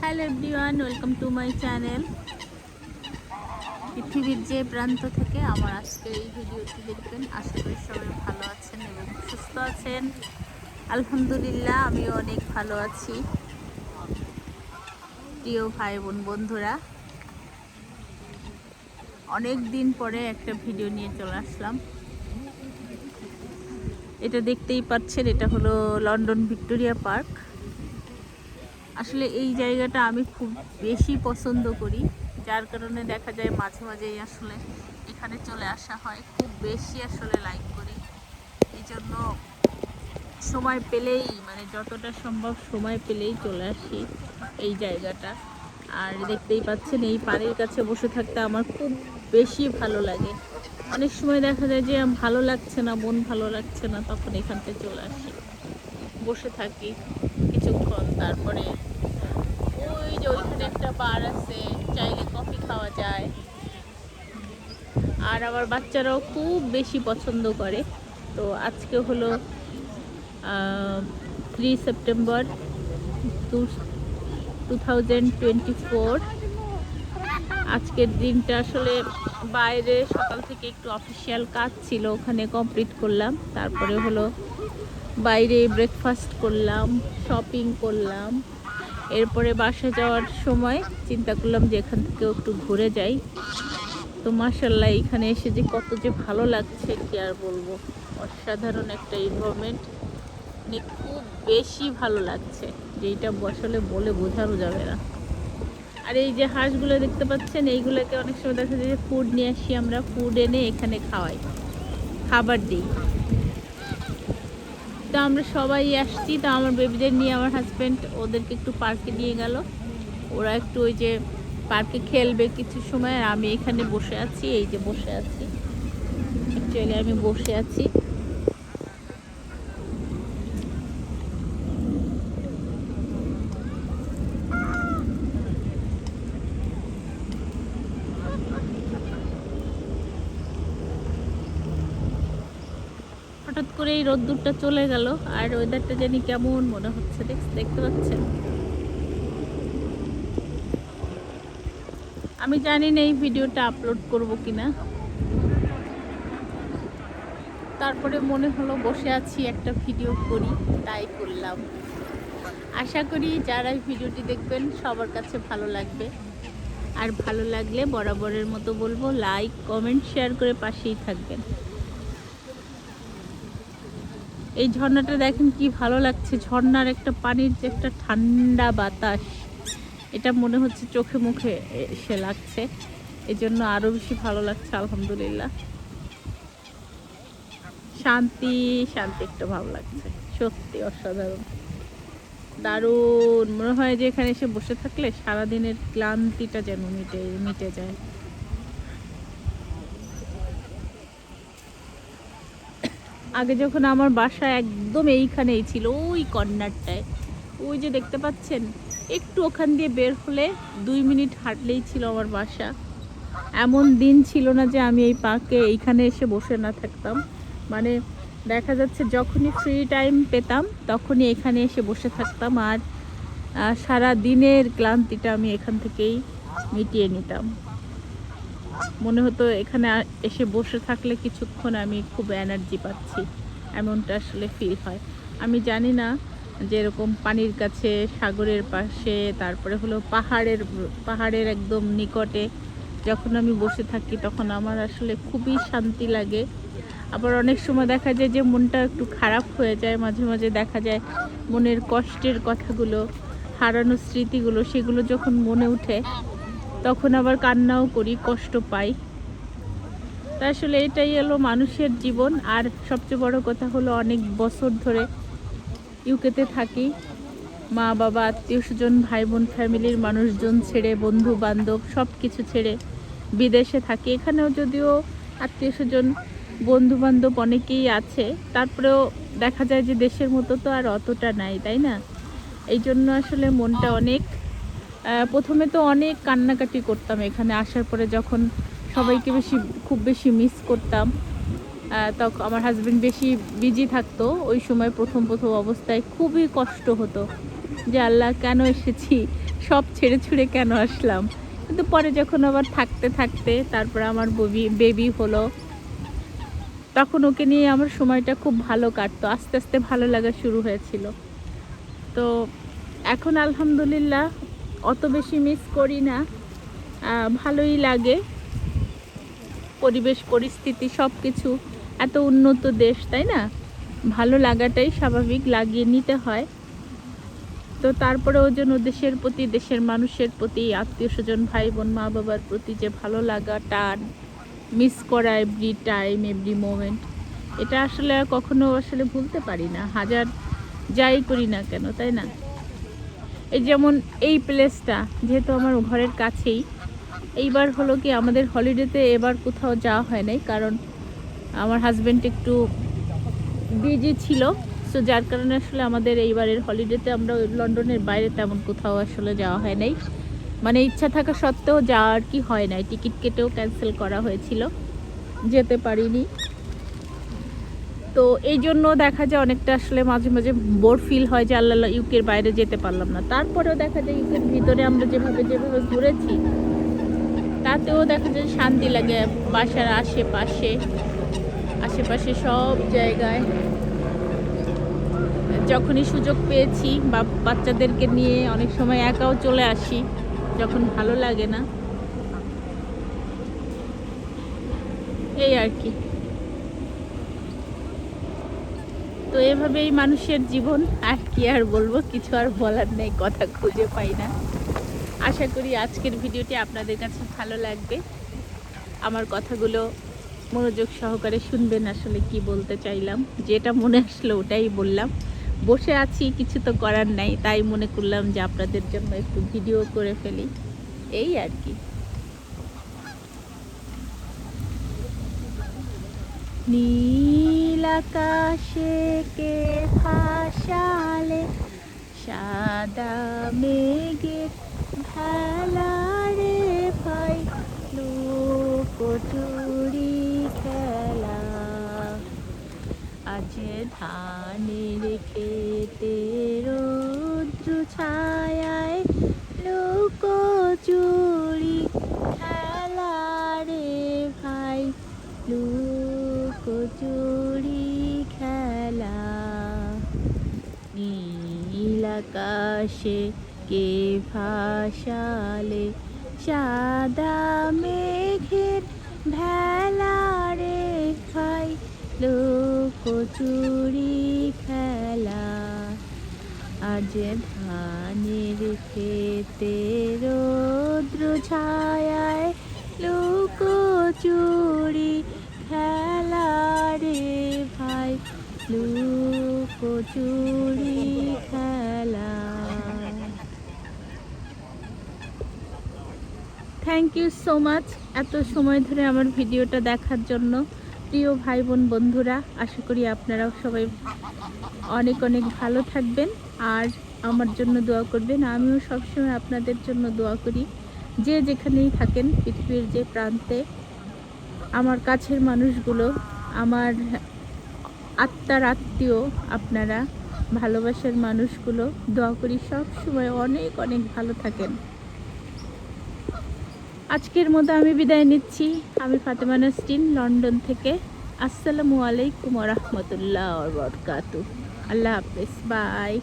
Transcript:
Hello everyone, welcome to my channel. পৃথিবীর যে প্রান্ত থেকে আমার আজকের এই ভিডিওটি দেখবেন, আশা করি সবাই ভালো আছেন এবং সুস্থ আছেন। আলহামদুলিল্লাহ, আমিও অনেক ভালো আছি। প্রিয় ভাই বোন বন্ধুরা, অনেক দিন পরে একটা ভিডিও নিয়ে চলে আসলাম। এটা দেখতেই পাচ্ছেন, এটা হলো লন্ডন ভিক্টোরিয়া পার্ক। আসলে এই জায়গাটা আমি খুব বেশি পছন্দ করি, যার কারণে দেখা যায় মাঝে মাঝেই আসলে এখানে চলে আসা হয়। খুব বেশি আসলে লাইক করি, এই জন্য সময় পেলেই, মানে যতটা সম্ভব সময় পেলেই চলে আসি এই জায়গাটা। আর দেখতেই পাচ্ছেন, এই পানির কাছে বসে থাকতে আমার খুব বেশি ভালো লাগে। অনেক সময় দেখা যায় যে ভালো লাগছে না, মন ভালো লাগছে না, তখন এখান থেকে চলে আসি, বসে থাকি কিছুক্ষণ। তারপরে ওই যে ওইখানে একটা বার আছে, চাইলে কফি খাওয়া যায়। আর আমার বাচ্চারাও খুব বেশি পছন্দ করে। তো আজকে হলো 3 সেপ্টেম্বর 2024। আজকের দিনটা আসলে বাইরে সকাল থেকে একটু অফিসিয়াল কাজ ছিল, ওখানে কমপ্লিট করলাম। তারপরে হলো বাইরে ব্রেকফাস্ট করলাম, শপিং করলাম। এরপরে বাসা যাওয়ার সময় চিন্তা করলাম যে এখান থেকে একটু ঘুরে যাই। তো মাশাআল্লাহ, এখানে এসে যে কত যে ভালো লাগছে কি আর বলবো। অসাধারণ একটা এনভায়রনমেন্ট, মানে খুব বেশি ভালো লাগছে, যেটা আসলে বলে বোঝানো যাবে না। আর এই যে হাঁসগুলো দেখতে পাচ্ছেন, এইগুলোকে অনেক সময় দেখা যায় যে ফুড নিয়ে আসি আমরা, ফুড এনে এখানে খাওয়াই, খাবার দিই। তো আমরা সবাই আসছি, তো আমার বেবিদের নিয়ে আমার হাজব্যান্ড ওদেরকে একটু পার্কে নিয়ে গেল। ওরা একটু ওই যে পার্কে খেলবে কিছু সময়, আর আমি এখানে বসে আছি। এই যে বসে আছি, অ্যাকচুয়ালি আমি বসে আছি। হঠাৎ করে এই রোদ্দুরটা চলে গেল, আর ওয়েদারটা জানি কেমন মনে হচ্ছে, দেখতে পাচ্ছেন। আমি জানি না এই ভিডিওটা আপলোড করব কিনা, তারপরে মনে হলো বসে আছি একটা ভিডিও করি, তাই করলাম। আশা করি যারা এই ভিডিওটি দেখবেন সবার কাছে ভালো লাগবে। আর ভালো লাগলে বরাবরের মতো বলবো, লাইক কমেন্ট শেয়ার করে পাশেই থাকবেন। এই ঝর্ণাটা দেখেন কি ভালো লাগছে, ঝর্ণার একটা পানির যে একটা ঠান্ডা বাতাস, এটা মনে হচ্ছে চোখে মুখে এসে লাগছে, এই জন্য আরো বেশি ভালো লাগছে। আলহামদুলিল্লাহ, শান্তি শান্তি একটা ভালো লাগছে, সত্যি অসাধারণ, দারুণ। মনে হয় যে এখানে এসে বসে থাকলে সারাদিনের ক্লান্তিটা যেন মিটে যায়। আগে যখন আমার বাসা একদম এইখানেই ছিল, ওই কর্নারটায়, ওই যে দেখতে পাচ্ছেন, একটু ওখান দিয়ে বের হলে 2 মিনিট হাঁটলেই ছিল আমার বাসা। এমন দিন ছিল না যে আমি এই পার্কে এইখানে এসে বসে না থাকতাম। মানে দেখা যাচ্ছে যখনই ফ্রি টাইম পেতাম তখনই এখানে এসে বসে থাকতাম, আর সারা দিনের ক্লান্তিটা আমি এখান থেকেই মিটিয়ে নিতাম। মনে হতো এখানে এসে বসে থাকলে কিছুক্ষণ আমি খুব এনার্জি পাচ্ছি, এমনটা আসলে ফিল হয়। আমি জানি না যে এরকম পানির কাছে, সাগরের পাশে, তারপরে হলো পাহাড়ের একদম নিকটে যখন আমি বসে থাকি তখন আমার আসলে খুবই শান্তি লাগে। আবার অনেক সময় দেখা যায় যে মনটা একটু খারাপ হয়ে যায়, মাঝে মাঝে দেখা যায় মনের কষ্টের কথাগুলো, হারানো স্মৃতিগুলো, সেগুলো যখন মনে উঠে তখন আবার কান্নাও করি, কষ্ট পাই। তা আসলে এটাই হলো মানুষের জীবন। আর সবচেয়ে বড় কথা হলো, অনেক বছর ধরে ইউকেতে থাকি, মা বাবা, আত্মীয় স্বজন, ভাই বোন, ফ্যামিলির মানুষজন ছেড়ে, বন্ধু বান্ধব সব কিছু ছেড়ে বিদেশে থাকি। এখানেও যদিও আত্মীয় স্বজন, বন্ধু বান্ধব অনেকেই আছে, তারপরেও দেখা যায় যে দেশের মতো তো আর অতটা নাই, তাই না? এই জন্য আসলে মনটা অনেক, প্রথমে তো অনেক কান্নাকাটি করতাম এখানে আসার পরে, যখন সবাইকে খুব বেশি মিস করতাম। তখন আমার হাজব্যান্ড বেশি বিজি থাকতো, ওই সময় প্রথম অবস্থায় খুবই কষ্ট হতো যে আল্লাহ কেন এসেছি, সব ছেড়ে ছুড়ে কেন আসলাম। কিন্তু পরে যখন আবার থাকতে থাকতে তারপর আমার বেবি হলো, তখন ওকে নিয়ে আমার সময়টা খুব ভালো কাটতো, আস্তে আস্তে ভালো লাগা শুরু হয়েছিল। তো এখন আলহামদুলিল্লাহ অত বেশি মিস করি না, ভালোই লাগে। পরিবেশ পরিস্থিতি সব কিছু, এত উন্নত দেশ, তাই না? ভালো লাগাটাই স্বাভাবিক, লাগিয়ে নিতে হয়। তো তারপরে ওই জন্য দেশের প্রতি, দেশের মানুষের প্রতি, আত্মীয় স্বজন, ভাই বোন, মা বাবার প্রতি যে ভালো লাগা, টান, মিস করা এভরি টাইম, এভরি মোমেন্ট, এটা আসলে আর কখনো আসলে ভুলতে পারি না, হাজার যাই করি না কেন, তাই না? এই যেমন এই প্লেসটা যেহেতু আমার ঘরের কাছেই, এইবার হলো কি আমাদের হলিডেতে এবার কোথাও যাওয়া হয় নাই, কারণ আমার হাজব্যান্ড একটু বিজি ছিল। সো যার কারণে আসলে আমাদের এইবারের হলিডেতে আমরা লন্ডনের বাইরে তেমন কোথাও আসলে যাওয়া হয় নাই। মানে ইচ্ছা থাকা সত্ত্বেও যাওয়ার কি হয় নাই, টিকিট কেটেও ক্যান্সেল করা হয়েছিল, যেতে পারিনি। তো এই জন্য দেখা যায় অনেকটা আসলে মাঝে মাঝে বোর ফিল হয় যে আল্লাহ ইউকের বাইরে যেতে পারলাম না। তারপরেও দেখা যায় ইউকের ভিতরে আমরা যেভাবে ঘুরেছি, তাতেও দেখা যায় শান্তি লাগে। বাসার আশেপাশে সব জায়গায় যখনই সুযোগ পেয়েছি, বা বাচ্চাদেরকে নিয়ে অনেক সময় একাও চলে আসি যখন ভালো লাগে না, এই আর কি। তো এভাবেই মানুষের জীবন, আর কি আর বলবো, কিছু আর বলার নেই, কথা খুঁজে পাই না। আশা করি আজকের ভিডিওটি আপনাদের কাছে ভালো লাগবে, আমার কথাগুলো মনোযোগ সহকারে শুনবেন। আসলে কি বলতে চাইলাম, যেটা মনে আসলো ওটাই বললাম। বসে আছি, কিছু তো করার নাই, তাই মনে করলাম যে আপনাদের জন্য একটু ভিডিও করে ফেলি, এই আর কি। নীল আকাশে কে ভাসালে সাদা মেঘের ভেলা রে ভাই, লুকোচুরি খেলা। আজ ধানের খেতে রৌদ্র ছায়ায় লুকোচুরি খেলা রে ভাই, লুকোচুরি খেলা। নীল আকাশে কে ভাসালে সাদা মেঘের ভেলা রে ভাই, লুকোচুরি খেলা। আজ ধানের খেতে রৌদ্র ছায়ায় লুকোচুরি খেলা রে ভাই, লুকোচুরি খেলা। থ্যাংক ইউ সো মাচ এত সময় ধরে আমার ভিডিওটা দেখার জন্য। প্রিয় ভাই বোন বন্ধুরা, আশা করি আপনারাও সবাই অনেক অনেক ভালো থাকবেন আর আমার জন্য দোয়া করবেন। আমিও সবসময় আপনাদের জন্য দোয়া করি, যে যেখানেই থাকেন পৃথিবীর যে প্রান্তে। আমার কাছের মানুষগুলো, আমার আত্মার আত্মীয় আপনারা, ভালোবাসার মানুষগুলো, দোয়া করি সব সময় অনেক অনেক ভালো থাকেন। আজকের মতো আমি বিদায় নিচ্ছি। আমি ফাতেমা নাসরিন, লন্ডন থেকে। আসসালামু আলাইকুম ওয়া রাহমাতুল্লাহি ওয়া বারাকাতুহু। আল্লাহ হাফেজ, বাই।